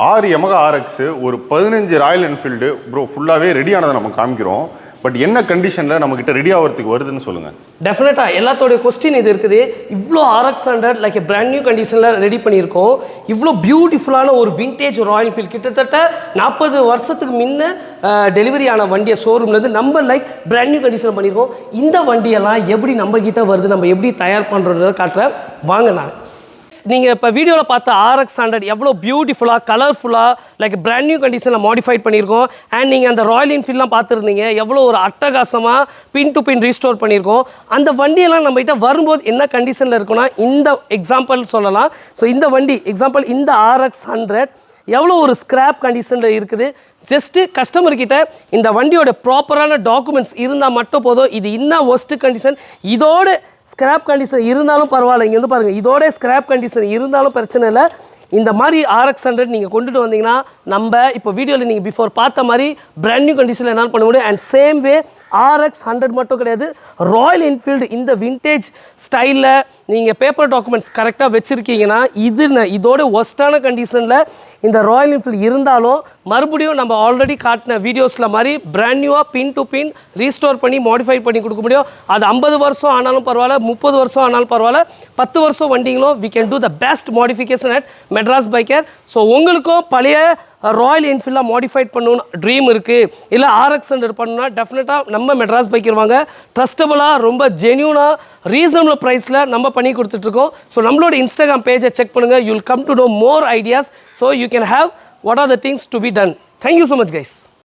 6 Yamaha RX ஒரு 15 Royal Enfield bro ஃபுல்லாகவே ready ஆனதை நம்ம காமிக்கிறோம். பட் என்ன கண்டிஷனில் நம்மக்கிட்ட ரெடி ஆகிறதுக்கு வருதுன்னு சொல்லுங்கள். டெஃபினட்டாக எல்லாத்தோடைய கொஸ்டின் இது இருக்குது. இவ்வளோ RX 100 லைக் பிராண்ட் நியூ கண்டிஷனில் ரெடி பண்ணியிருக்கோம். இவ்வளோ பியூட்டிஃபுல்லான ஒரு விண்டேஜ் ராயல் என்ஃபீல்டு கிட்டத்தட்ட 40 வருஷத்துக்கு முன்ன டெலிவரி ஆன வண்டியை ஷோரூம்லேருந்து நம்ம லைக் பிராண்ட் நியூ கண்டிஷனில் பண்ணியிருக்கோம். இந்த வண்டியெல்லாம் எப்படி நம்ம கிட்ட வருது, நம்ம எப்படி தயார் பண்ணுறத காட்டுறேன் வாங்க. நான் நீங்கள் இப்போ வீடியோவில் பார்த்த RX 100 எவ்வளோ பியூட்டிஃபுல்லாக கலர்ஃபுல்லாக லைக் பிராண்ட் நியூ கண்டிஷனில் மாடிஃபைட் பண்ணியிருக்கோம். அண்ட் நீங்கள் அந்த ராயல் என்ஃபீல்ட்லாம் பார்த்துருந்தீங்க, எவ்வளோ ஒரு அட்டகாசமாக பின் டு பின் ரீஸ்டோர் பண்ணியிருக்கோம். அந்த வண்டியெல்லாம் நம்மகிட்ட வரும்போது என்ன கண்டிஷனில் இருக்குன்னா இந்த எக்ஸாம்பிள் சொல்லலாம். ஸோ இந்த வண்டி எக்ஸாம்பிள் இந்த RX 100 எவ்வளோ ஒரு ஸ்க்ராப் கண்டிஷனில் இருக்குது. ஜஸ்ட்டு கஸ்டமர்கிட்ட இந்த வண்டியோட ப்ராப்பரான டாக்குமெண்ட்ஸ் இருந்தால் மட்டும் போதும். இது இன்னும் ஒஸ்ட்டு கண்டிஷன், இதோட ஸ்க்ராப் கண்டிஷன் இருந்தாலும் பரவாயில்ல. இங்கே வந்து பாருங்கள், இதோட ஸ்க்ராப் கண்டிஷன் இருந்தாலும் பிரச்சனை இல்லை. இந்த மாதிரி RX 100 நீங்கள் கொண்டுட்டு வந்தீங்கன்னா நம்ம இப்போ வீடியோவில் நீங்கள் பிஃபோர் பார்த்த மாதிரி பிராண்ட் நியூ கண்டிஷனில் என்ன பண்ண முடியும். அண்ட் சேம் வே RX 100 மட்டும் கிடையாது, ராயல் என்ஃபீல்டு இந்த விண்டேஜ் ஸ்டைலில் நீங்கள் பேப்பர் டாக்குமெண்ட்ஸ் கரெக்டாக வச்சுருக்கீங்கன்னா இதோட ஒஸ்ட்டான கண்டிஷனில் இந்த ராயல் என்ஃபீல்டு இருந்தாலும் மறுபடியும் நம்ம ஆல்ரெடி காட்டின வீடியோஸில் மாதிரி பிராண்ட் நியூவாக பின் டு பின் ரீஸ்டோர் பண்ணி மாடிஃபை பண்ணி கொடுக்க முடியும். அது 50 வருஷம் ஆனாலும் பரவாயில்ல, 30 வருஷம் ஆனாலும் பரவாயில்ல, 10 வருஷம் வண்டிங்களும் we can do the best modification at Madras biker. So உங்களுக்கும் பழைய ராயல் என்ஃபீல்டாக மாடிஃபைட் பண்ணணும்னு ட்ரீம் இருக்குது, இல்லை RX 100 பண்ணணும்னா டெஃபினட்டாக நம்ம மெட்ராஸ் பைக்கர் வாங்க. ட்ரஸ்டபுளாக ரொம்ப ஜென்யூனாக ரீசனபிள் ப்ரைஸில் நம்ம பண்ணி கொடுத்துட்ருக்கோம். ஸோ நம்மளோட இன்ஸ்டாகிராம் பேஜை செக் பண்ணுங்கள். You will come to know more ideas. So you can have what are the things to be done. Thank you so much guys.